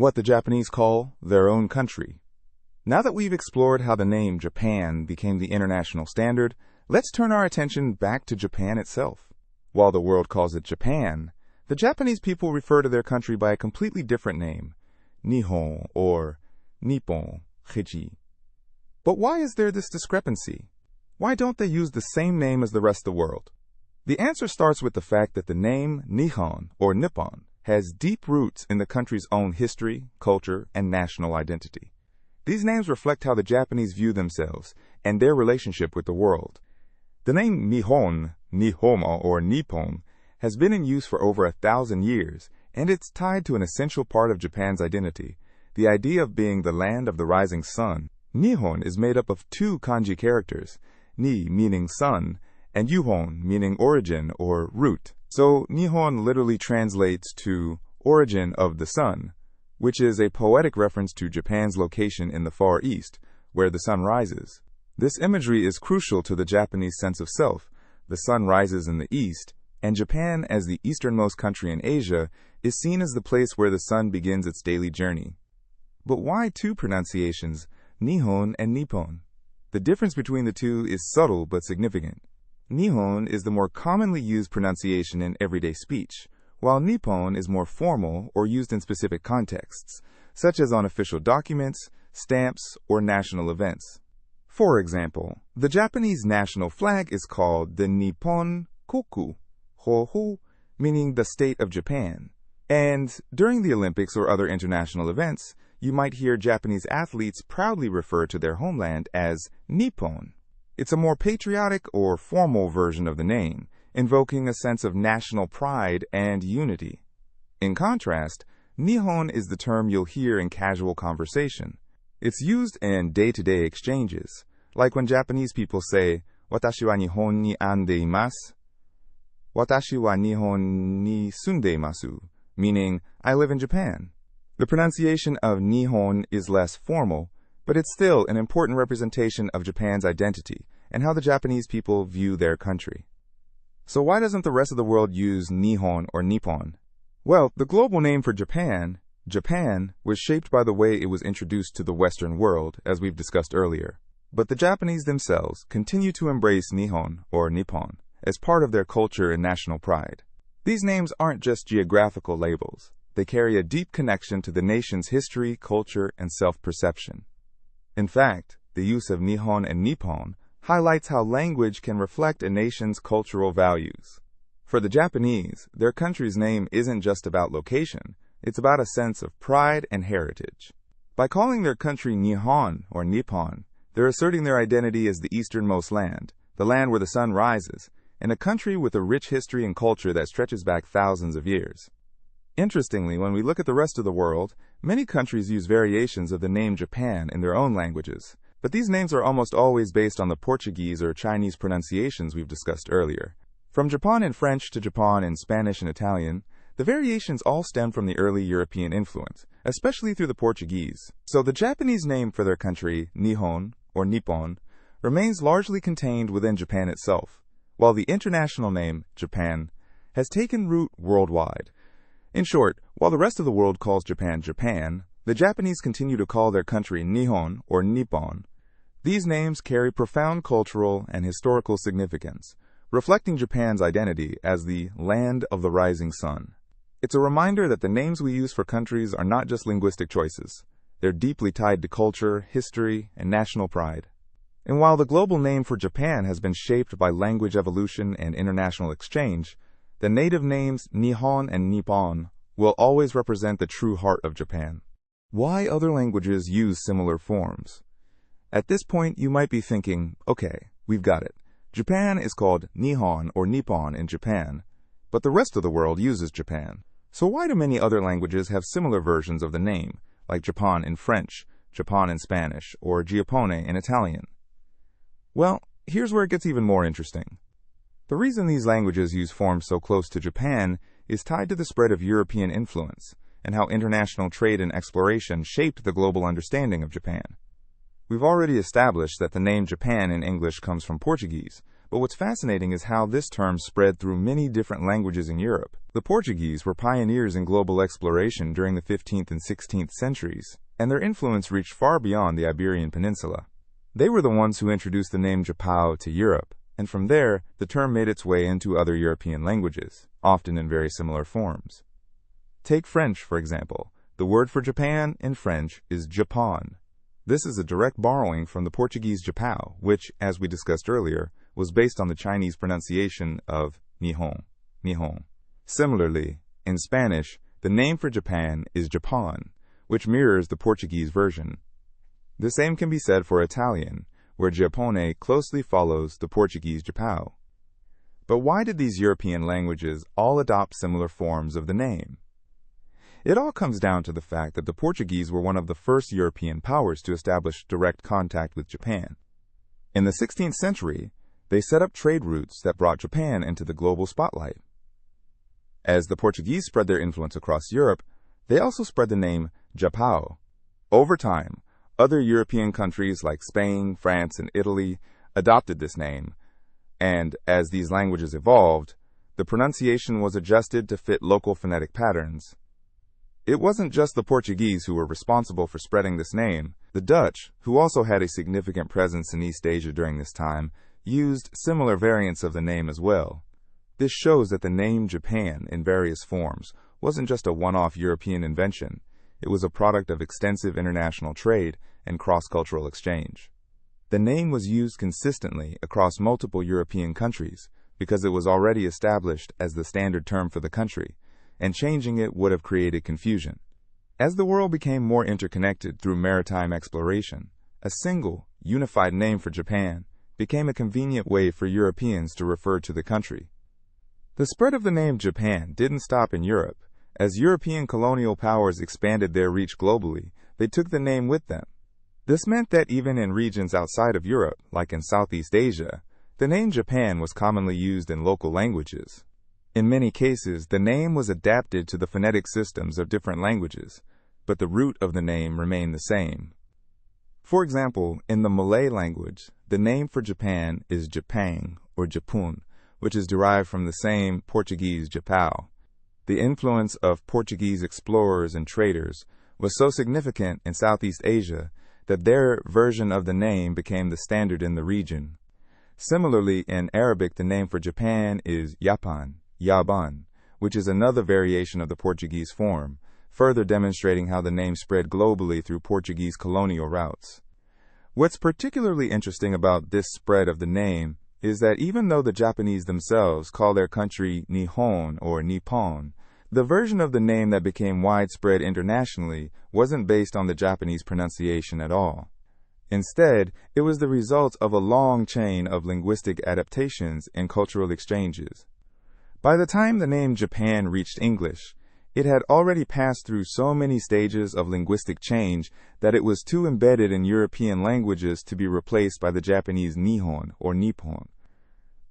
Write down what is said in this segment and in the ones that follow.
what the Japanese call their own country. Now that we've explored how the name Japan became the international standard, let's turn our attention back to Japan itself. While the world calls it Japan, the Japanese people refer to their country by a completely different name, Nihon or Nippon, Heiji. But why is there this discrepancy? Why don't they use the same name as the rest of the world? The answer starts with the fact that the name Nihon or Nippon has deep roots in the country's own history, culture, and national identity. These names reflect how the Japanese view themselves and their relationship with the world. The name Nihon, Nihoma, or Nippon has been in use for over 1,000 years, and it's tied to an essential part of Japan's identity, the idea of being the land of the rising sun. Nihon is made up of two kanji characters, ni meaning sun, and yuhon meaning origin or root. So Nihon literally translates to origin of the sun, which is a poetic reference to Japan's location in the Far East, where the sun rises. This imagery is crucial to the Japanese sense of self. The sun rises in the east, and Japan, as the easternmost country in Asia, is seen as the place where the sun begins its daily journey. But why two pronunciations, Nihon and Nippon? The difference between the two is subtle but significant. Nihon is the more commonly used pronunciation in everyday speech, while Nippon is more formal or used in specific contexts, such as on official documents, stamps, or national events. For example, the Japanese national flag is called the Nippon Koku, Hoho, meaning the state of Japan. And during the Olympics or other international events, you might hear Japanese athletes proudly refer to their homeland as Nippon. It's a more patriotic or formal version of the name, invoking a sense of national pride and unity. In contrast, Nihon is the term you'll hear in casual conversation. It's used in day-to-day exchanges, like when Japanese people say, "Watashi wa Nihon ni ande imasu," "Watashi wa Nihon ni sunde imasu," meaning, "I live in Japan." The pronunciation of Nihon is less formal, but it's still an important representation of Japan's identity and how the Japanese people view their country. So why doesn't the rest of the world use Nihon or Nippon? Well, the global name for Japan, Japan, was shaped by the way it was introduced to the Western world, as we've discussed earlier. But the Japanese themselves continue to embrace Nihon or Nippon as part of their culture and national pride. These names aren't just geographical labels. They carry a deep connection to the nation's history, culture, and self-perception. In fact, the use of Nihon and Nippon highlights how language can reflect a nation's cultural values. For the Japanese, their country's name isn't just about location, it's about a sense of pride and heritage. By calling their country Nihon or Nippon, they're asserting their identity as the easternmost land, the land where the sun rises, and a country with a rich history and culture that stretches back thousands of years. Interestingly, when we look at the rest of the world, many countries use variations of the name Japan in their own languages, but these names are almost always based on the Portuguese or Chinese pronunciations we've discussed earlier. From Japan in French to Japan in Spanish and Italian, the variations all stem from the early European influence, especially through the Portuguese. So the Japanese name for their country, Nihon or Nippon, remains largely contained within Japan itself, while the international name, Japan, has taken root worldwide. In short, while the rest of the world calls Japan Japan, the Japanese continue to call their country Nihon or Nippon. These names carry profound cultural and historical significance, reflecting Japan's identity as the land of the rising sun. It's a reminder that the names we use for countries are not just linguistic choices. They're deeply tied to culture, history, and national pride. And while the global name for Japan has been shaped by language evolution and international exchange, the native names Nihon and Nippon will always represent the true heart of Japan. Why other languages use similar forms? At this point, you might be thinking, okay, we've got it. Japan is called Nihon or Nippon in Japan, but the rest of the world uses Japan. So why do many other languages have similar versions of the name, like Japan in French, Japan in Spanish, or Giappone in Italian? Well, here's where it gets even more interesting. The reason these languages use forms so close to Japan is tied to the spread of European influence and how international trade and exploration shaped the global understanding of Japan. We've already established that the name Japan in English comes from Portuguese, But what's fascinating is how this term spread through many different languages in Europe. The Portuguese were pioneers in global exploration during the 15th and 16th centuries, and their influence reached far beyond the Iberian Peninsula. They were the ones who introduced the name Japão to Europe, and from there, the term made its way into other European languages, often in very similar forms. Take French, for example. The word for Japan in French is Japon. This is a direct borrowing from the Portuguese Japão, which, as we discussed earlier, was based on the Chinese pronunciation of Nihon, Nihon. Similarly, in Spanish, the name for Japan is Japon, which mirrors the Portuguese version. The same can be said for Italian, where Giappone closely follows the Portuguese Japão. But why did these European languages all adopt similar forms of the name? It all comes down to the fact that the Portuguese were one of the first European powers to establish direct contact with Japan. In the 16th century, they set up trade routes that brought Japan into the global spotlight. As the Portuguese spread their influence across Europe, they also spread the name Japão. Over time, other European countries like Spain, France, and Italy adopted this name, and as these languages evolved, the pronunciation was adjusted to fit local phonetic patterns. It wasn't just the Portuguese who were responsible for spreading this name. The Dutch, who also had a significant presence in East Asia during this time, used similar variants of the name as well. This shows that the name Japan, in various forms, wasn't just a one-off European invention. It was a product of extensive international trade and cross-cultural exchange. The name was used consistently across multiple European countries because it was already established as the standard term for the country, and changing it would have created confusion. As the world became more interconnected through maritime exploration, a single, unified name for Japan became a convenient way for Europeans to refer to the country. The spread of the name Japan didn't stop in Europe. As European colonial powers expanded their reach globally, they took the name with them. This meant that even in regions outside of Europe, like in Southeast Asia, the name Japan was commonly used in local languages. In many cases, the name was adapted to the phonetic systems of different languages, but the root of the name remained the same. For example, in the Malay language, the name for Japan is Japang or Japun, which is derived from the same Portuguese Japão. The influence of Portuguese explorers and traders was so significant in Southeast Asia that their version of the name became the standard in the region. Similarly, in Arabic, the name for Japan is Yapan, Yaban, which is another variation of the Portuguese form, further demonstrating how the name spread globally through Portuguese colonial routes. What's particularly interesting about this spread of the name is that even though the Japanese themselves call their country Nihon or Nippon, the version of the name that became widespread internationally wasn't based on the Japanese pronunciation at all. Instead, it was the result of a long chain of linguistic adaptations and cultural exchanges. By the time the name Japan reached English, it had already passed through so many stages of linguistic change that it was too embedded in European languages to be replaced by the Japanese Nihon or Nippon.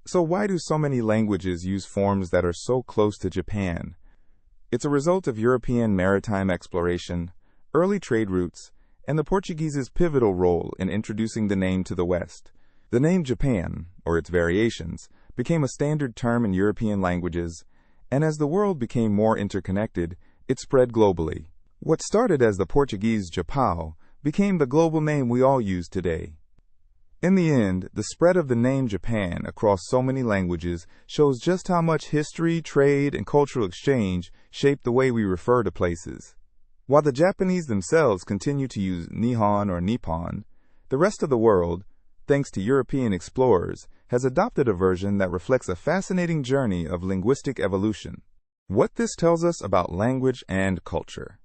So why do so many languages use forms that are so close to Japan? It's a result of European maritime exploration, early trade routes, and the Portuguese's pivotal role in introducing the name to the West. The name Japan, or its variations, became a standard term in European languages, and as the world became more interconnected, it spread globally. What started as the Portuguese Japão became the global name we all use today. In the end, the spread of the name Japan across so many languages shows just how much history, trade, and cultural exchange shaped the way we refer to places. While the Japanese themselves continue to use Nihon or Nippon, the rest of the world, thanks to European explorers, has adopted a version that reflects a fascinating journey of linguistic evolution. What this tells us about language and culture.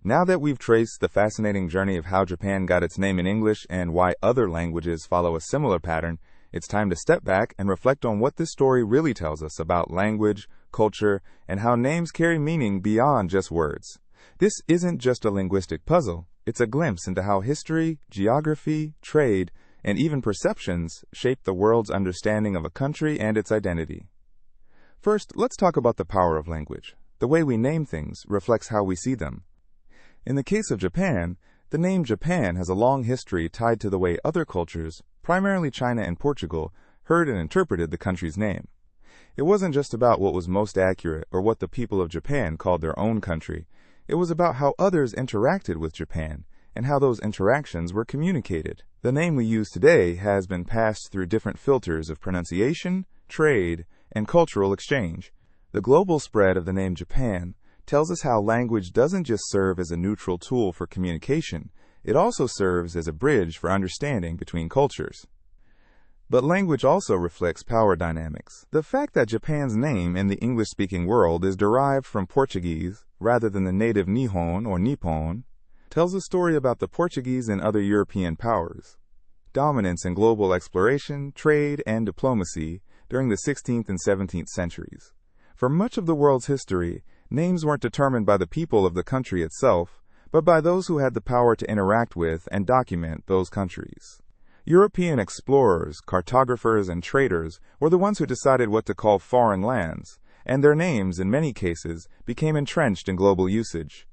Now that we've traced the fascinating journey of how Japan got its name in English and why other languages follow a similar pattern, it's time to step back and reflect on what this story really tells us about language, culture, and how names carry meaning beyond just words. This isn't just a linguistic puzzle, it's a glimpse into how history, geography, trade, and even perceptions shape the world's understanding of a country and its identity. First, let's talk about the power of language. The way we name things reflects how we see them. In the case of Japan, the name Japan has a long history tied to the way other cultures, primarily China and Portugal, heard and interpreted the country's name. It wasn't just about what was most accurate or what the people of Japan called their own country. It was about how others interacted with Japan and how those interactions were communicated. The name we use today has been passed through different filters of pronunciation, trade, and cultural exchange. The global spread of the name Japan tells us how language doesn't just serve as a neutral tool for communication, it also serves as a bridge for understanding between cultures. But language also reflects power dynamics. The fact that Japan's name in the English-speaking world is derived from Portuguese rather than the native Nihon or Nippon tells a story about the Portuguese and other European powers' dominance in global exploration, trade, and diplomacy during the 16th and 17th centuries. For much of the world's history, names weren't determined by the people of the country itself, but by those who had the power to interact with and document those countries. European explorers, cartographers, and traders were the ones who decided what to call foreign lands, and their names, in many cases, became entrenched in global usage.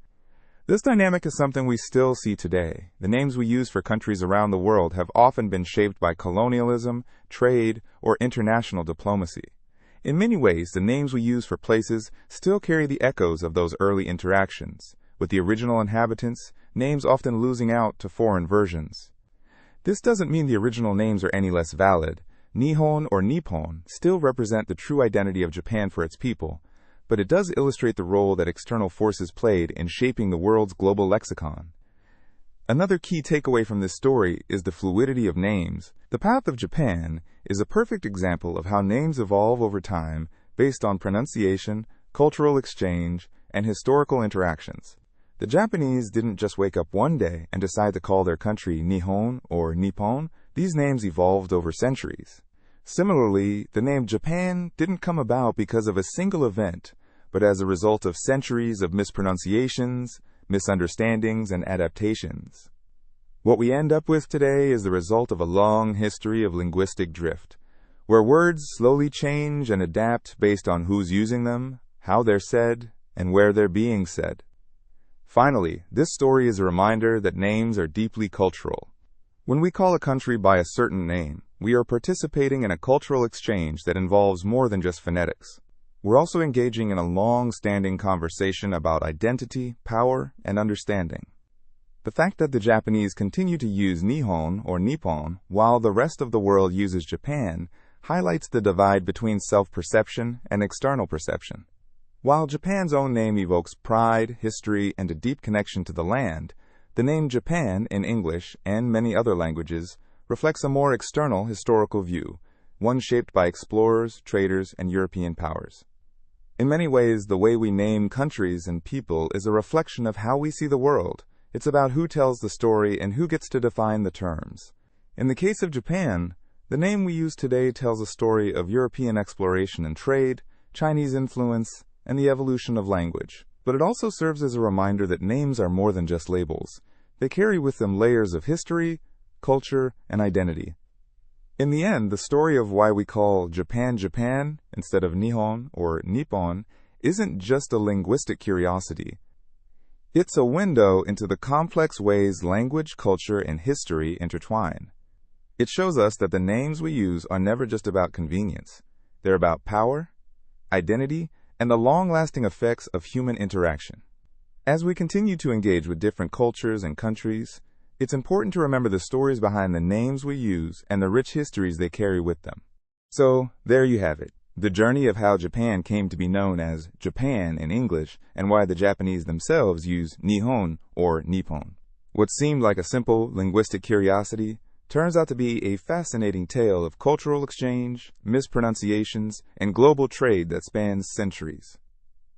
This dynamic is something we still see today. The names we use for countries around the world have often been shaped by colonialism, trade, or international diplomacy. In many ways, the names we use for places still carry the echoes of those early interactions, with the original inhabitants' names often losing out to foreign versions. This doesn't mean the original names are any less valid. Nihon or Nippon still represent the true identity of Japan for its people, but it does illustrate the role that external forces played in shaping the world's global lexicon. Another key takeaway from this story is the fluidity of names. The path of Japan is a perfect example of how names evolve over time based on pronunciation, cultural exchange, and historical interactions. The Japanese didn't just wake up one day and decide to call their country Nihon or Nippon. These names evolved over centuries. Similarly, the name Japan didn't come about because of a single event, but as a result of centuries of mispronunciations, misunderstandings, and adaptations. What we end up with today is the result of a long history of linguistic drift, where words slowly change and adapt based on who's using them, how they're said, and where they're being said. Finally, this story is a reminder that names are deeply cultural. When we call a country by a certain name, we are participating in a cultural exchange that involves more than just phonetics. We're also engaging in a long-standing conversation about identity, power, and understanding. The fact that the Japanese continue to use Nihon or Nippon while the rest of the world uses Japan highlights the divide between self-perception and external perception. While Japan's own name evokes pride, history, and a deep connection to the land, the name Japan in English and many other languages reflects a more external historical view, one shaped by explorers, traders, and European powers. In many ways, the way we name countries and people is a reflection of how we see the world. It's about who tells the story and who gets to define the terms. In the case of Japan, the name we use today tells a story of European exploration and trade, Chinese influence, and the evolution of language. But it also serves as a reminder that names are more than just labels. They carry with them layers of history, culture, and identity. In the end, the story of why we call Japan Japan instead of Nihon or Nippon isn't just a linguistic curiosity. It's a window into the complex ways language, culture, and history intertwine. It shows us that the names we use are never just about convenience. They're about power, identity, and the long-lasting effects of human interaction. As we continue to engage with different cultures and countries, it's important to remember the stories behind the names we use and the rich histories they carry with them. So, there you have it, the journey of how Japan came to be known as Japan in English and why the Japanese themselves use Nihon or Nippon. What seemed like a simple linguistic curiosity turns out to be a fascinating tale of cultural exchange, mispronunciations, and global trade that spans centuries.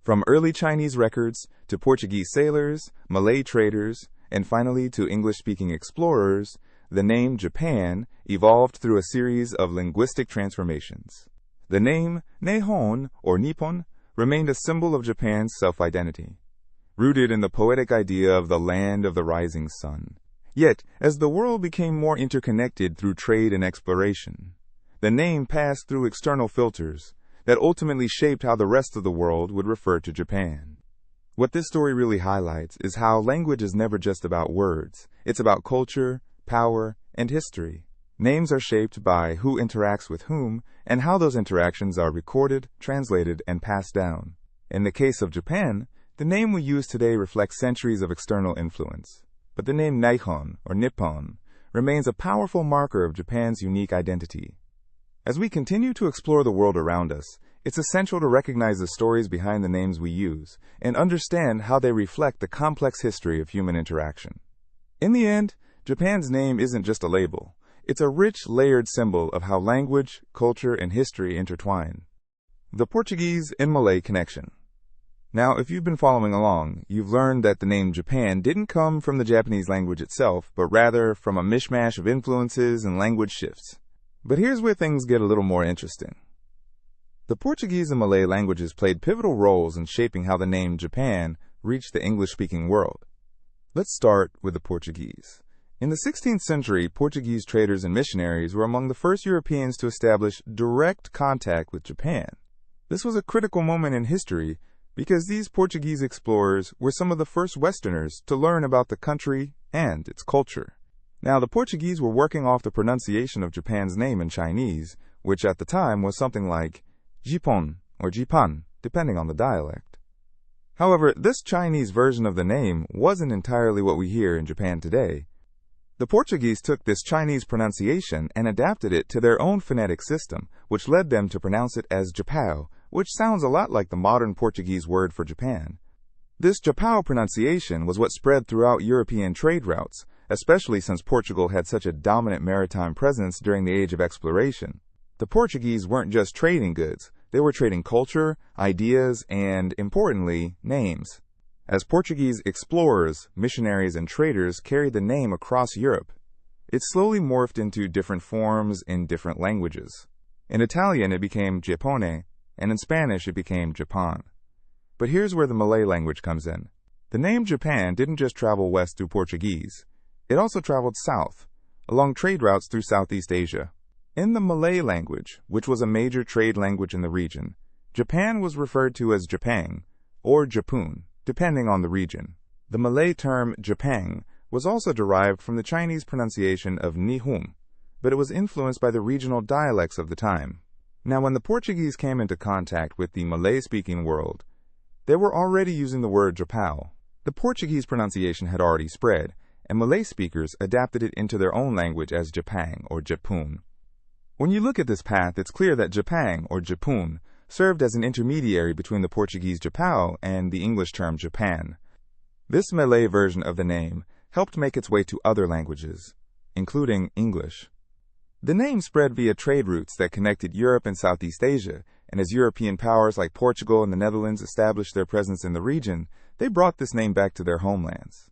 From early Chinese records to Portuguese sailors, Malay traders, and finally to English-speaking explorers, the name Japan evolved through a series of linguistic transformations. The name Nihon or Nippon remained a symbol of Japan's self-identity, rooted in the poetic idea of the land of the rising sun. Yet, as the world became more interconnected through trade and exploration, the name passed through external filters that ultimately shaped how the rest of the world would refer to Japan. What this story really highlights is how language is never just about words. It's about culture, power, and history. Names are shaped by who interacts with whom and how those interactions are recorded, translated, and passed down. In the case of Japan, the name we use today reflects centuries of external influence. But the name Nihon, or Nippon, remains a powerful marker of Japan's unique identity. As we continue to explore the world around us, it's essential to recognize the stories behind the names we use and understand how they reflect the complex history of human interaction. In the end, Japan's name isn't just a label. It's a rich, layered symbol of how language, culture, and history intertwine. The Portuguese and Malay connection. Now, if you've been following along, you've learned that the name Japan didn't come from the Japanese language itself, but rather from a mishmash of influences and language shifts. But here's where things get a little more interesting. The Portuguese and Malay languages played pivotal roles in shaping how the name Japan reached the English-speaking world. Let's start with the Portuguese. In the 16th century, Portuguese traders and missionaries were among the first Europeans to establish direct contact with Japan. This was a critical moment in history because these Portuguese explorers were some of the first Westerners to learn about the country and its culture. Now, the Portuguese were working off the pronunciation of Japan's name in Chinese, which at the time was something like Jipon or Jipan, depending on the dialect. However, this Chinese version of the name wasn't entirely what we hear in Japan today. The Portuguese took this Chinese pronunciation and adapted it to their own phonetic system, which led them to pronounce it as Japão, which sounds a lot like the modern Portuguese word for Japan. This Japão pronunciation was what spread throughout European trade routes, especially since Portugal had such a dominant maritime presence during the Age of Exploration. The Portuguese weren't just trading goods, they were trading culture, ideas, and, importantly, names. As Portuguese explorers, missionaries, and traders carried the name across Europe, it slowly morphed into different forms in different languages. In Italian, it became Giappone, and in Spanish, it became Japan. But here's where the Malay language comes in. The name Japan didn't just travel west through Portuguese. It also traveled south, along trade routes through Southeast Asia. In the Malay language, which was a major trade language in the region, Japan was referred to as Japang, or Japun, depending on the region. The Malay term Japang was also derived from the Chinese pronunciation of Nihon, but it was influenced by the regional dialects of the time. Now, when the Portuguese came into contact with the Malay-speaking world, they were already using the word Japão. The Portuguese pronunciation had already spread, and Malay speakers adapted it into their own language as Japang or Japun. When you look at this path, it's clear that Japang or Japun served as an intermediary between the Portuguese Japão and the English term Japan. This Malay version of the name helped make its way to other languages, including English. The name spread via trade routes that connected Europe and Southeast Asia, and as European powers like Portugal and the Netherlands established their presence in the region, they brought this name back to their homelands.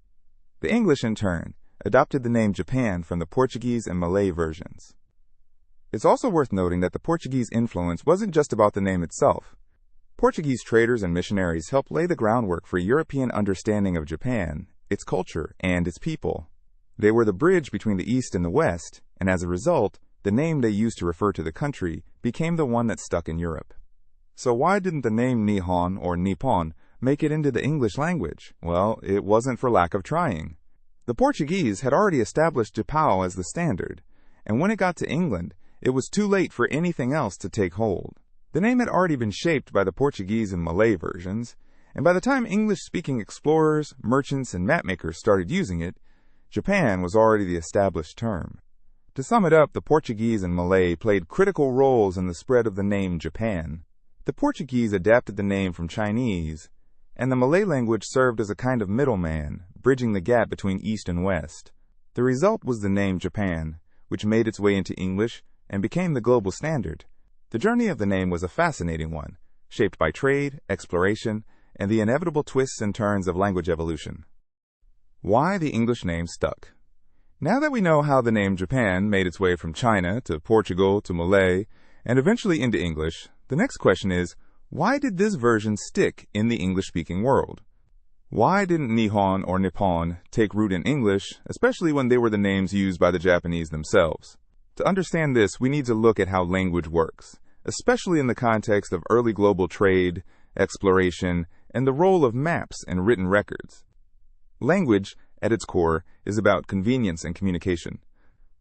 The English, in turn, adopted the name Japan from the Portuguese and Malay versions. It's also worth noting that the Portuguese influence wasn't just about the name itself. Portuguese traders and missionaries helped lay the groundwork for European understanding of Japan, its culture, and its people. They were the bridge between the East and the West, and as a result, the name they used to refer to the country became the one that stuck in Europe. So why didn't the name Nihon or Nippon make it into the English language? Well, it wasn't for lack of trying. The Portuguese had already established Japão as the standard, and when it got to England, it was too late for anything else to take hold. The name had already been shaped by the Portuguese and Malay versions, and by the time English-speaking explorers, merchants, and mapmakers started using it, Japan was already the established term. To sum it up, the Portuguese and Malay played critical roles in the spread of the name Japan. The Portuguese adapted the name from Chinese, and the Malay language served as a kind of middleman, bridging the gap between East and West. The result was the name Japan, which made its way into English and became the global standard. The journey of the name was a fascinating one, shaped by trade, exploration, and the inevitable twists and turns of language evolution. Why the English name stuck? Now that we know how the name Japan made its way from China to Portugal to Malay, and eventually into English, the next question is, why did this version stick in the English-speaking world? Why didn't Nihon or Nippon take root in English, especially when they were the names used by the Japanese themselves? To understand this, we need to look at how language works, especially in the context of early global trade, exploration, and the role of maps and written records. Language, at its core, is about convenience and communication.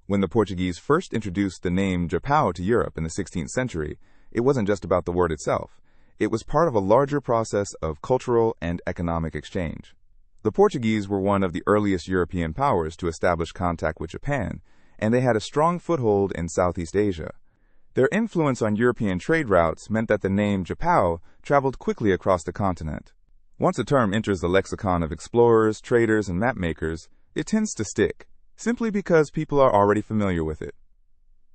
When the Portuguese first introduced the name Japão to Europe in the 16th century, it wasn't just about the word itself. It was part of a larger process of cultural and economic exchange. The Portuguese were one of the earliest European powers to establish contact with Japan, and they had a strong foothold in Southeast Asia. Their influence on European trade routes meant that the name Japão traveled quickly across the continent. Once a term enters the lexicon of explorers, traders, and mapmakers, it tends to stick, simply because people are already familiar with it.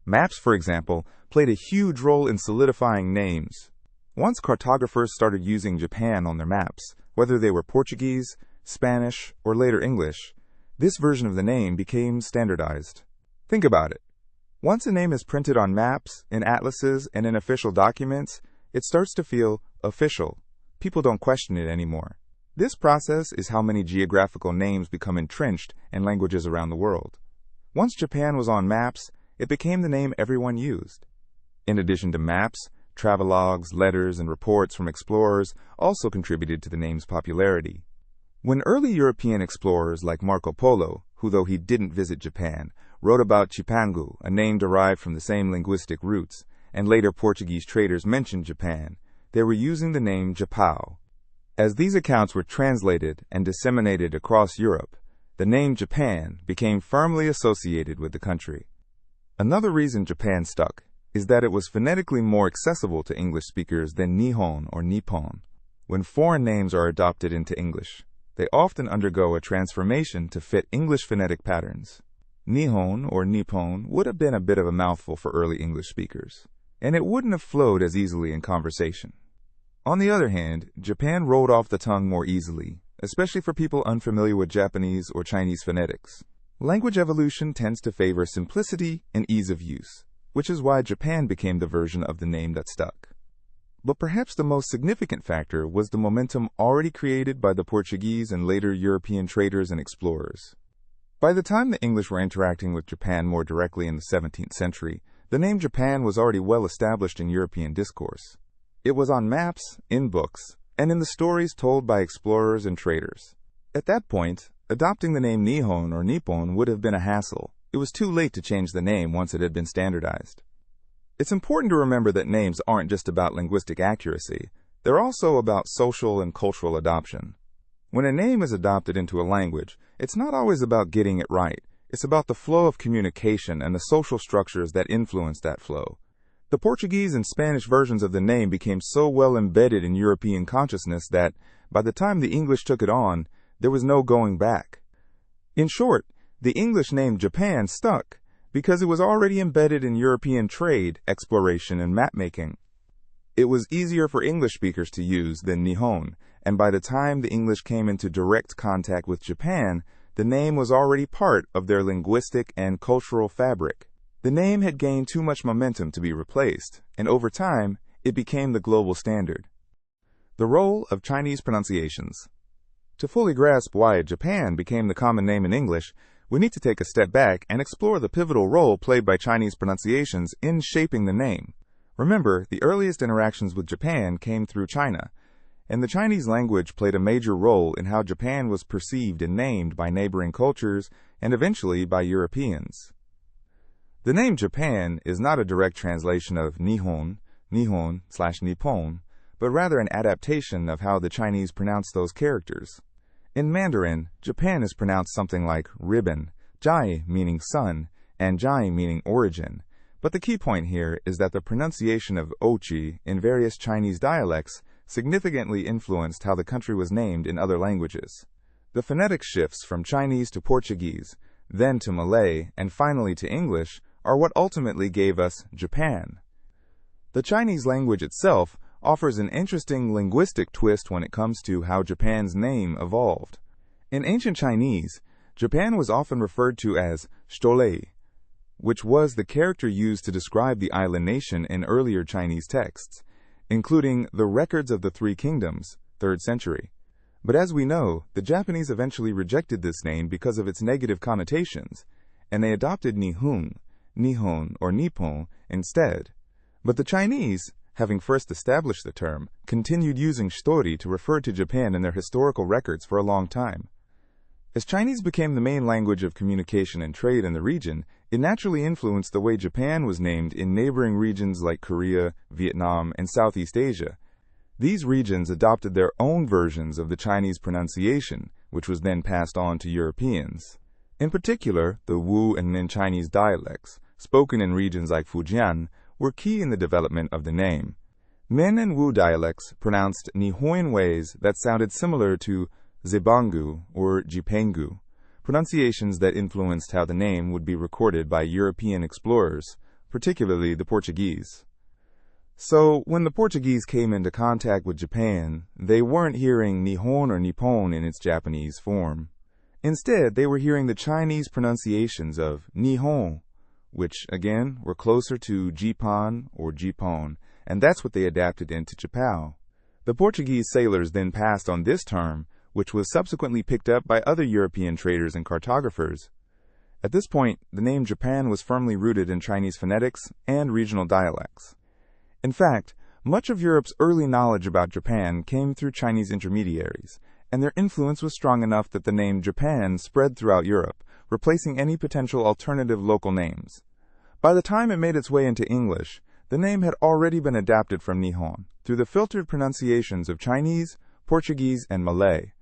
Maps, for example, played a huge role in solidifying names. Once cartographers started using Japan on their maps, whether they were Portuguese, Spanish, or later English, this version of the name became standardized. Think about it. Once a name is printed on maps, in atlases, and in official documents, it starts to feel official. People don't question it anymore. This process is how many geographical names become entrenched in languages around the world. Once Japan was on maps, it became the name everyone used. In addition to maps, travelogues, letters, and reports from explorers also contributed to the name's popularity. When early European explorers like Marco Polo, who though he didn't visit Japan, wrote about Chipangu, a name derived from the same linguistic roots, and later Portuguese traders mentioned Japan, they were using the name Japão. As these accounts were translated and disseminated across Europe, the name Japan became firmly associated with the country. Another reason Japan stuck is that it was phonetically more accessible to English speakers than Nihon or Nippon. When foreign names are adopted into English, they often undergo a transformation to fit English phonetic patterns. Nihon or Nippon would have been a bit of a mouthful for early English speakers, and it wouldn't have flowed as easily in conversation. On the other hand, Japan rolled off the tongue more easily, especially for people unfamiliar with Japanese or Chinese phonetics. Language evolution tends to favor simplicity and ease of use, which is why Japan became the version of the name that stuck. But perhaps the most significant factor was the momentum already created by the Portuguese and later European traders and explorers. By the time the English were interacting with Japan more directly in the 17th century, the name Japan was already well established in European discourse. It was on maps, in books, and in the stories told by explorers and traders. At that point, adopting the name Nihon or Nippon would have been a hassle. It was too late to change the name once it had been standardized. It's important to remember that names aren't just about linguistic accuracy. They're also about social and cultural adoption. When a name is adopted into a language, it's not always about getting it right. It's about the flow of communication and the social structures that influence that flow. The Portuguese and Spanish versions of the name became so well embedded in European consciousness that, by the time the English took it on, there was no going back. In short, the English name Japan stuck because it was already embedded in European trade, exploration, and mapmaking. It was easier for English speakers to use than Nihon, and by the time the English came into direct contact with Japan, the name was already part of their linguistic and cultural fabric. The name had gained too much momentum to be replaced, and over time, it became the global standard. The role of Chinese pronunciations. To fully grasp why Japan became the common name in English, we need to take a step back and explore the pivotal role played by Chinese pronunciations in shaping the name. Remember, the earliest interactions with Japan came through China, and the Chinese language played a major role in how Japan was perceived and named by neighboring cultures and eventually by Europeans. The name Japan is not a direct translation of Nihon, Nihon/Nippon, but rather an adaptation of how the Chinese pronounce those characters. In Mandarin, Japan is pronounced something like ribbon, Jai meaning sun, and Jai meaning origin. But the key point here is that the pronunciation of Ochi in various Chinese dialects significantly influenced how the country was named in other languages. The phonetic shifts from Chinese to Portuguese, then to Malay, and finally to English are what ultimately gave us Japan. The Chinese language itself offers an interesting linguistic twist when it comes to how Japan's name evolved. In ancient Chinese, Japan was often referred to as Stolei, which was the character used to describe the island nation in earlier Chinese texts, including the Records of the Three Kingdoms, 3rd century. But as we know, the Japanese eventually rejected this name because of its negative connotations, and they adopted Nihon, or Nippon instead. But the Chinese, having first established the term, continued using Shitori to refer to Japan in their historical records for a long time. As Chinese became the main language of communication and trade in the region, It naturally influenced the way Japan was named in neighboring regions like Korea, Vietnam, and Southeast Asia. These regions adopted their own versions of the Chinese pronunciation, which was then passed on to Europeans. In particular, the Wu and Min Chinese dialects, spoken in regions like Fujian, were key in the development of the name. Min and Wu dialects pronounced Nihon ways that sounded similar to Zebangu or Jipengu, pronunciations that influenced how the name would be recorded by European explorers, particularly the Portuguese. So, when the Portuguese came into contact with Japan, they weren't hearing Nihon or Nippon in its Japanese form. Instead, they were hearing the Chinese pronunciations of Nihon, which, again, were closer to Jipan or Jipon, and that's what they adapted into Japao. The Portuguese sailors then passed on this term, which was subsequently picked up by other European traders and cartographers. At this point, the name Japan was firmly rooted in Chinese phonetics and regional dialects. In fact, much of Europe's early knowledge about Japan came through Chinese intermediaries, and their influence was strong enough that the name Japan spread throughout Europe, replacing any potential alternative local names. By the time it made its way into English, the name had already been adapted from Nihon through the filtered pronunciations of Chinese, Portuguese, and Malay.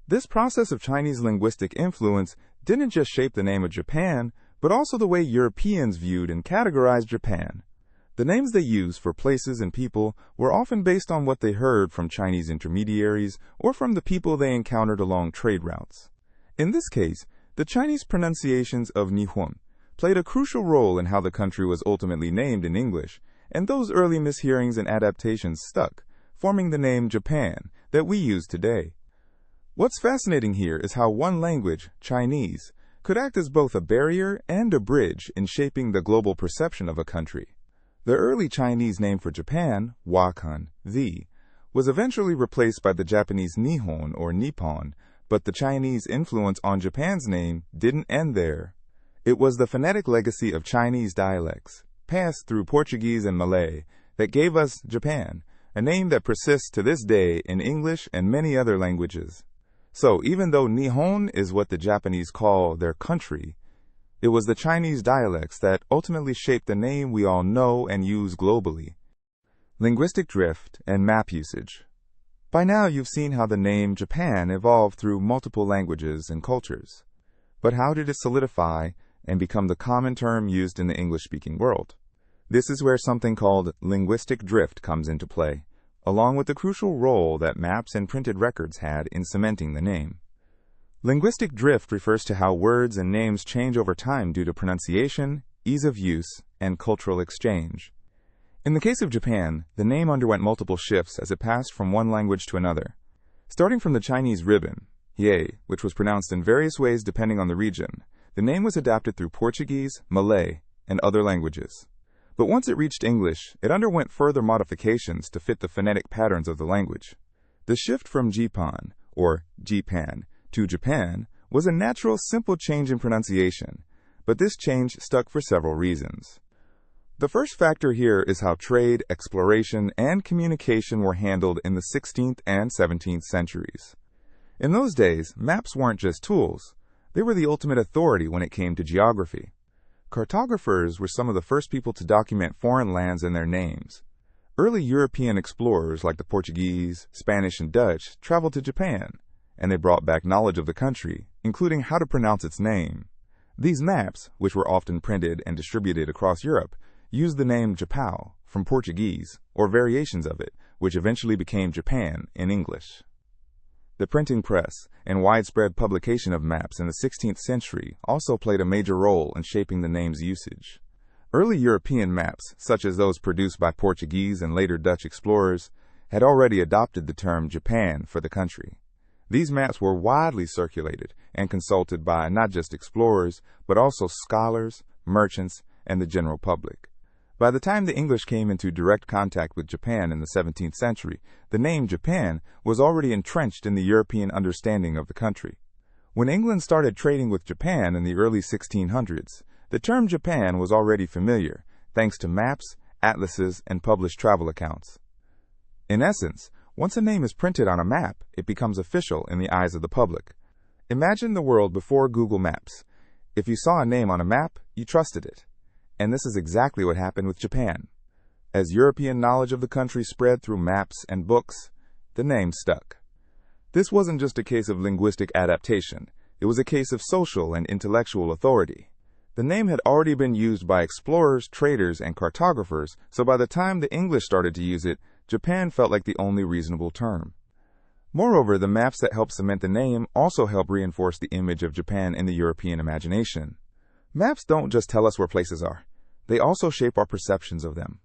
This process of Chinese linguistic influence didn't just shape the name of Japan, but also the way Europeans viewed and categorized Japan. The names they used for places and people were often based on what they heard from Chinese intermediaries or from the people they encountered along trade routes. In this case, the Chinese pronunciations of Nihon played a crucial role in how the country was ultimately named in English, and those early mishearings and adaptations stuck, forming the name Japan that we use today. What's fascinating here is how one language, Chinese, could act as both a barrier and a bridge in shaping the global perception of a country. The early Chinese name for Japan, Wakan, was eventually replaced by the Japanese Nihon or Nippon, but the Chinese influence on Japan's name didn't end there. It was the phonetic legacy of Chinese dialects, passed through Portuguese and Malay, that gave us Japan, a name that persists to this day in English and many other languages. So even though Nihon is what the Japanese call their country, it was the Chinese dialects that ultimately shaped the name we all know and use globally. Linguistic drift and map usage. By now you've seen how the name Japan evolved through multiple languages and cultures. But how did it solidify and become the common term used in the English-speaking world? This is where something called linguistic drift comes into play, along with the crucial role that maps and printed records had in cementing the name. Linguistic drift refers to how words and names change over time due to pronunciation, ease of use, and cultural exchange. In the case of Japan, the name underwent multiple shifts as it passed from one language to another. Starting from the Chinese ribbon, ye, which was pronounced in various ways depending on the region, the name was adapted through Portuguese, Malay, and other languages. But once it reached English, it underwent further modifications to fit the phonetic patterns of the language. The shift from Jipan, or Jipan, to Japan was a natural, simple change in pronunciation, but this change stuck for several reasons. The first factor here is how trade, exploration, and communication were handled in the 16th and 17th centuries. In those days, maps weren't just tools. They were the ultimate authority when it came to geography. Cartographers were some of the first people to document foreign lands and their names. Early European explorers like the Portuguese, Spanish, and Dutch traveled to Japan, and they brought back knowledge of the country, including how to pronounce its name. These maps, which were often printed and distributed across Europe, used the name Japão from Portuguese, or variations of it, which eventually became Japan in English. The printing press and widespread publication of maps in the 16th century also played a major role in shaping the name's usage. Early European maps, such as those produced by Portuguese and later Dutch explorers, had already adopted the term Japan for the country. These maps were widely circulated and consulted by not just explorers, but also scholars, merchants, and the general public. By the time the English came into direct contact with Japan in the 17th century, the name Japan was already entrenched in the European understanding of the country. When England started trading with Japan in the early 1600s, the term Japan was already familiar, thanks to maps, atlases, and published travel accounts. In essence, once a name is printed on a map, it becomes official in the eyes of the public. Imagine the world before Google Maps. If you saw a name on a map, you trusted it. And this is exactly what happened with Japan. As European knowledge of the country spread through maps and books, the name stuck. This wasn't just a case of linguistic adaptation. It was a case of social and intellectual authority. The name had already been used by explorers, traders, and cartographers, so by the time the English started to use it, Japan felt like the only reasonable term. Moreover, the maps that helped cement the name also help reinforce the image of Japan in the European imagination. Maps don't just tell us where places are. They also shape our perceptions of them.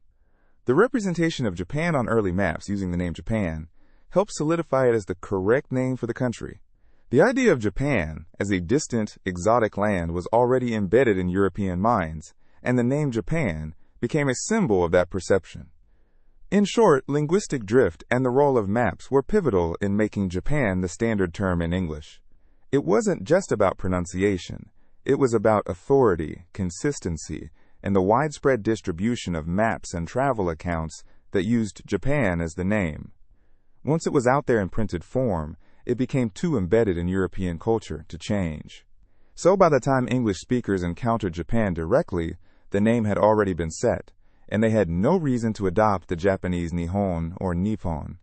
The representation of Japan on early maps using the name Japan helped solidify it as the correct name for the country. The idea of Japan as a distant, exotic land was already embedded in European minds, and the name Japan became a symbol of that perception. In short, linguistic drift and the role of maps were pivotal in making Japan the standard term in English. It wasn't just about pronunciation. It was about authority, consistency, and the widespread distribution of maps and travel accounts that used Japan as the name. Once it was out there in printed form, it became too embedded in European culture to change. So by the time English speakers encountered Japan directly, the name had already been set, and they had no reason to adopt the Japanese Nihon or Nippon.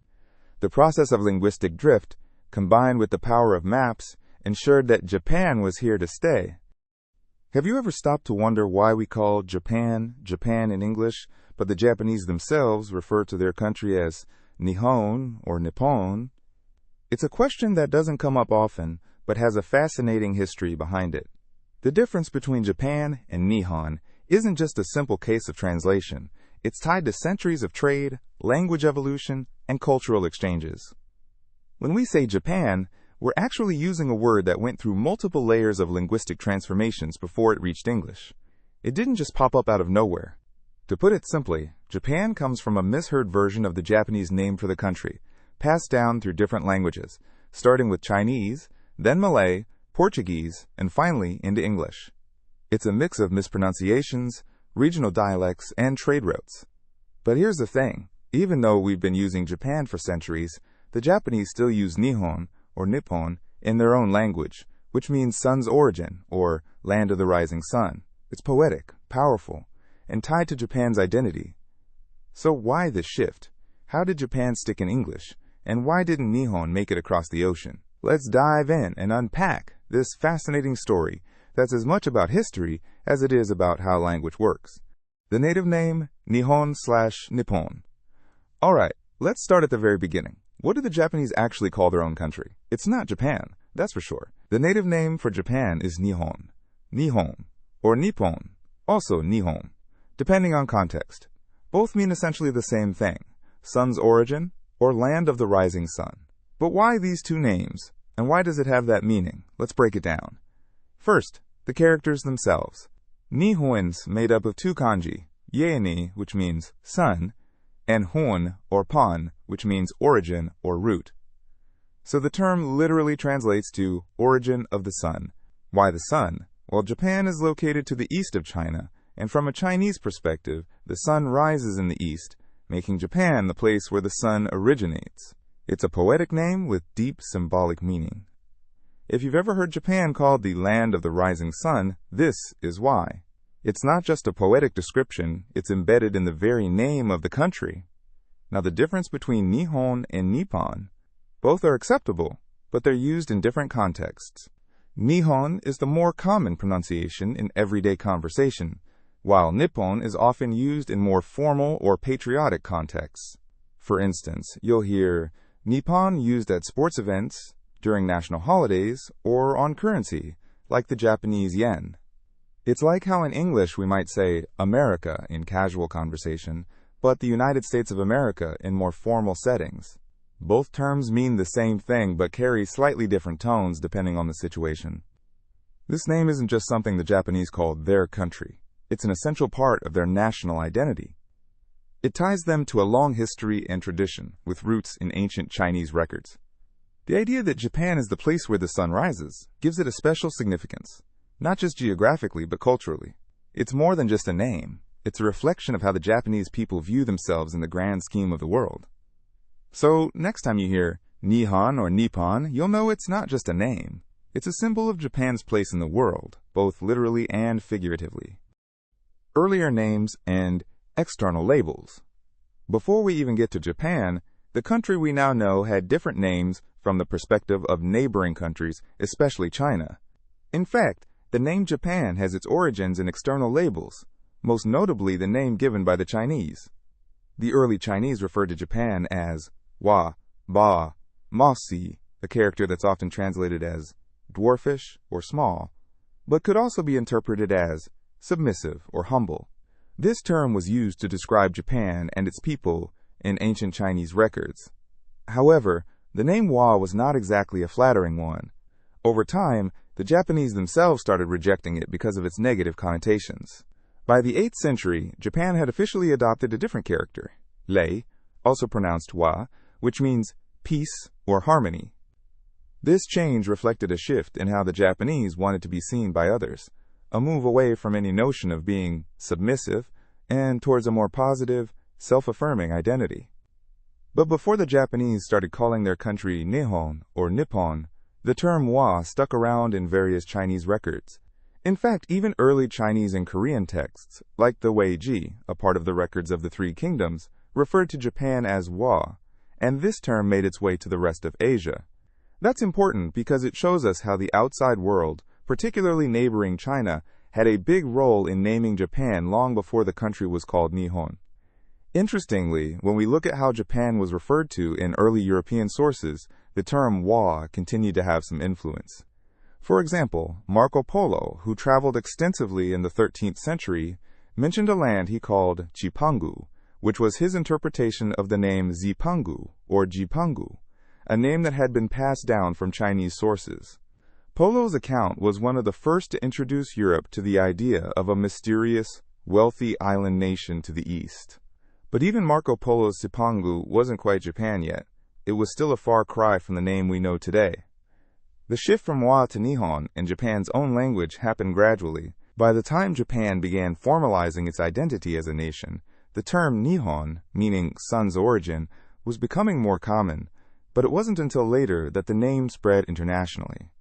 The process of linguistic drift, combined with the power of maps, ensured that Japan was here to stay. Have you ever stopped to wonder why we call Japan, Japan in English, but the Japanese themselves refer to their country as Nihon or Nippon? It's a question that doesn't come up often, but has a fascinating history behind it. The difference between Japan and Nihon isn't just a simple case of translation. It's tied to centuries of trade, language evolution, and cultural exchanges. When we say Japan, we're actually using a word that went through multiple layers of linguistic transformations before it reached English. It didn't just pop up out of nowhere. To put it simply, Japan comes from a misheard version of the Japanese name for the country, passed down through different languages, starting with Chinese, then Malay, Portuguese, and finally into English. It's a mix of mispronunciations, regional dialects, and trade routes. But here's the thing. Even though we've been using Japan for centuries, the Japanese still use Nihon or Nippon in their own language, which means sun's origin or land of the rising sun. It's poetic, powerful, and tied to Japan's identity. So why this shift? How did Japan stick in English? And why didn't Nihon make it across the ocean? Let's dive in and unpack this fascinating story that's as much about history as it is about how language works. The native name, Nihon/Nippon. Alright, let's start at the very beginning. What do the Japanese actually call their own country? It's not Japan, that's for sure. The native name for Japan is Nihon, Nihon, or Nippon, also Nihon, depending on context. Both mean essentially the same thing, sun's origin, or land of the rising sun. But why these two names, and why does it have that meaning? Let's break it down. First, the characters themselves. Nihon's made up of two kanji, ye-ni, which means sun, and hon, or pon, which means origin or root. So the term literally translates to origin of the sun. Why the sun? Well, Japan is located to the east of China, and from a Chinese perspective, the sun rises in the east, making Japan the place where the sun originates. It's a poetic name with deep symbolic meaning. If you've ever heard Japan called the land of the rising sun, this is why. It's not just a poetic description, it's embedded in the very name of the country. Now the difference between Nihon and Nippon, both are acceptable, but they're used in different contexts. Nihon is the more common pronunciation in everyday conversation, while Nippon is often used in more formal or patriotic contexts. For instance, you'll hear Nippon used at sports events, during national holidays, or on currency, like the Japanese yen. It's like how in English we might say America in casual conversation, but the United States of America in more formal settings. Both terms mean the same thing but carry slightly different tones depending on the situation. This name isn't just something the Japanese call their country. It's an essential part of their national identity. It ties them to a long history and tradition, with roots in ancient Chinese records. The idea that Japan is the place where the sun rises gives it a special significance, not just geographically but culturally. It's more than just a name. It's a reflection of how the Japanese people view themselves in the grand scheme of the world. So, next time you hear Nihon or Nippon, you'll know it's not just a name. It's a symbol of Japan's place in the world, both literally and figuratively. Earlier names and external labels. Before we even get to Japan, the country we now know had different names from the perspective of neighboring countries, especially China. In fact, the name Japan has its origins in external labels, most notably the name given by the Chinese. The early Chinese referred to Japan as Wa, Ba, Mosi, a character that's often translated as dwarfish or small, but could also be interpreted as submissive or humble. This term was used to describe Japan and its people in ancient Chinese records. However, the name Wa was not exactly a flattering one. Over time, the Japanese themselves started rejecting it because of its negative connotations. By the 8th century, Japan had officially adopted a different character, Lei, also pronounced Wa, which means peace or harmony. This change reflected a shift in how the Japanese wanted to be seen by others, a move away from any notion of being submissive and towards a more positive, self-affirming identity. But before the Japanese started calling their country Nihon or Nippon, the term Wa stuck around in various Chinese records. In fact, even early Chinese and Korean texts, like the Weiji, a part of the records of the Three Kingdoms, referred to Japan as Wa, and this term made its way to the rest of Asia. That's important because it shows us how the outside world, particularly neighboring China, had a big role in naming Japan long before the country was called Nihon. Interestingly, when we look at how Japan was referred to in early European sources, the term Wa continued to have some influence. For example, Marco Polo, who traveled extensively in the 13th century, mentioned a land he called Chipangu, which was his interpretation of the name Zipangu or Jipangu, a name that had been passed down from Chinese sources. Polo's account was one of the first to introduce Europe to the idea of a mysterious, wealthy island nation to the east. But even Marco Polo's Zipangu wasn't quite Japan yet. It was still a far cry from the name we know today. The shift from Wa to Nihon in Japan's own language happened gradually. By the time Japan began formalizing its identity as a nation, the term Nihon, meaning sun's origin, was becoming more common, but it wasn't until later that the name spread internationally.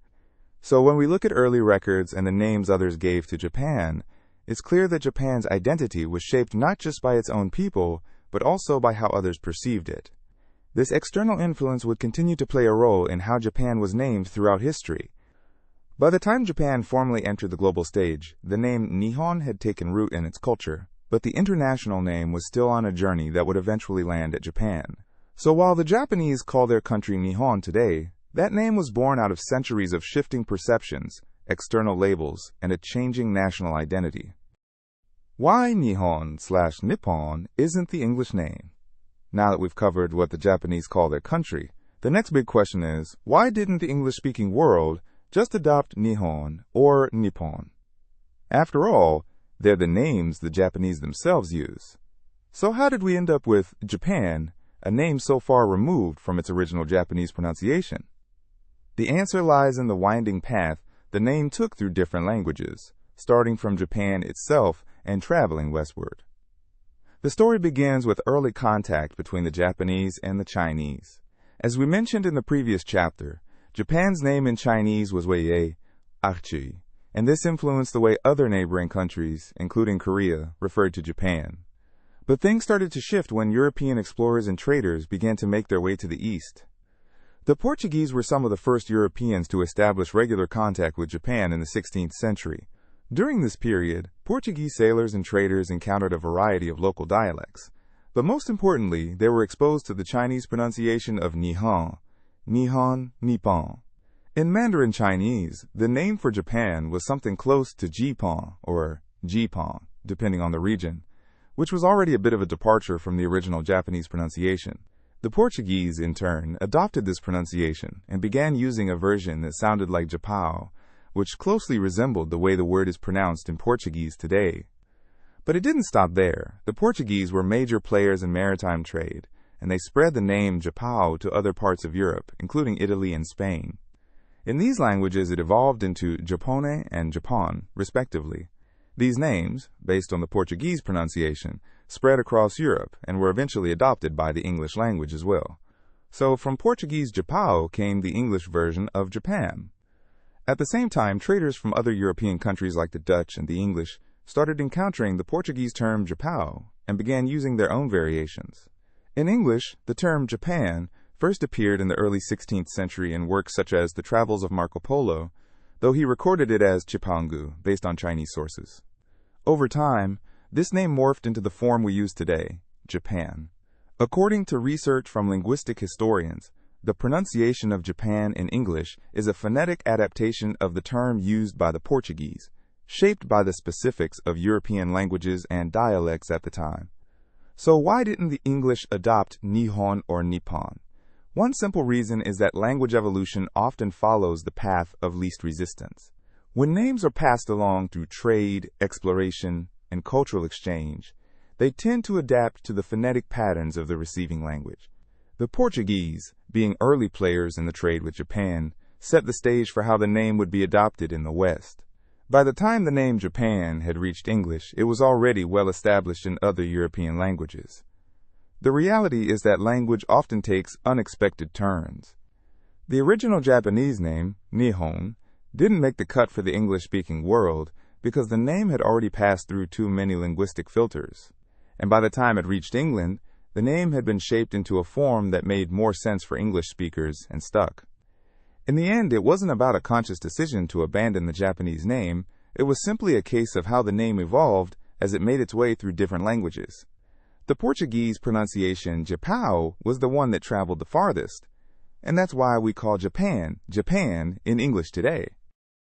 So when we look at early records and the names others gave to Japan, it's clear that Japan's identity was shaped not just by its own people, but also by how others perceived it. This external influence would continue to play a role in how Japan was named throughout history. By the time Japan formally entered the global stage, the name Nihon had taken root in its culture, but the international name was still on a journey that would eventually land at Japan. So while the Japanese call their country Nihon today, that name was born out of centuries of shifting perceptions, external labels, and a changing national identity. Why Nihon/Nippon isn't the English name? Now that we've covered what the Japanese call their country, the next big question is, why didn't the English-speaking world just adopt Nihon or Nippon? After all, they're the names the Japanese themselves use. So how did we end up with Japan, a name so far removed from its original Japanese pronunciation? The answer lies in the winding path the name took through different languages, starting from Japan itself and traveling westward. The story begins with early contact between the Japanese and the Chinese. As we mentioned in the previous chapter, Japan's name in Chinese was Weiye, Archi, and this influenced the way other neighboring countries, including Korea, referred to Japan. But things started to shift when European explorers and traders began to make their way to the east. The Portuguese were some of the first Europeans to establish regular contact with Japan in the 16th century. During this period, Portuguese sailors and traders encountered a variety of local dialects, but most importantly, they were exposed to the Chinese pronunciation of Nihon, Nihon, Nippon. In Mandarin Chinese, the name for Japan was something close to Jipon or Jipon, depending on the region, which was already a bit of a departure from the original Japanese pronunciation. The Portuguese, in turn, adopted this pronunciation and began using a version that sounded like Japão, which closely resembled the way the word is pronounced in Portuguese today. But it didn't stop there. The Portuguese were major players in maritime trade, and they spread the name Japão to other parts of Europe, including Italy and Spain. In these languages, it evolved into Japone and Japon, respectively. These names, based on the Portuguese pronunciation, spread across Europe and were eventually adopted by the English language as well. So from Portuguese Japão came the English version of Japan. At the same time, traders from other European countries like the Dutch and the English started encountering the Portuguese term Japão and began using their own variations. In English, the term Japan first appeared in the early 16th century in works such as The Travels of Marco Polo, though he recorded it as Chipangu, based on Chinese sources. Over time, this name morphed into the form we use today, Japan. According to research from linguistic historians, the pronunciation of Japan in English is a phonetic adaptation of the term used by the Portuguese, shaped by the specifics of European languages and dialects at the time. So why didn't the English adopt Nihon or Nippon? One simple reason is that language evolution often follows the path of least resistance. When names are passed along through trade, exploration, and cultural exchange, they tend to adapt to the phonetic patterns of the receiving language. The Portuguese, being early players in the trade with Japan, set the stage for how the name would be adopted in the West. By the time the name Japan had reached English, it was already well established in other European languages. The reality is that language often takes unexpected turns. The original Japanese name, Nihon, didn't make the cut for the English-speaking world because the name had already passed through too many linguistic filters. And by the time it reached England, the name had been shaped into a form that made more sense for English speakers and stuck. In the end, it wasn't about a conscious decision to abandon the Japanese name. It was simply a case of how the name evolved as it made its way through different languages. The Portuguese pronunciation Japão was the one that traveled the farthest, and that's why we call Japan, Japan in English today.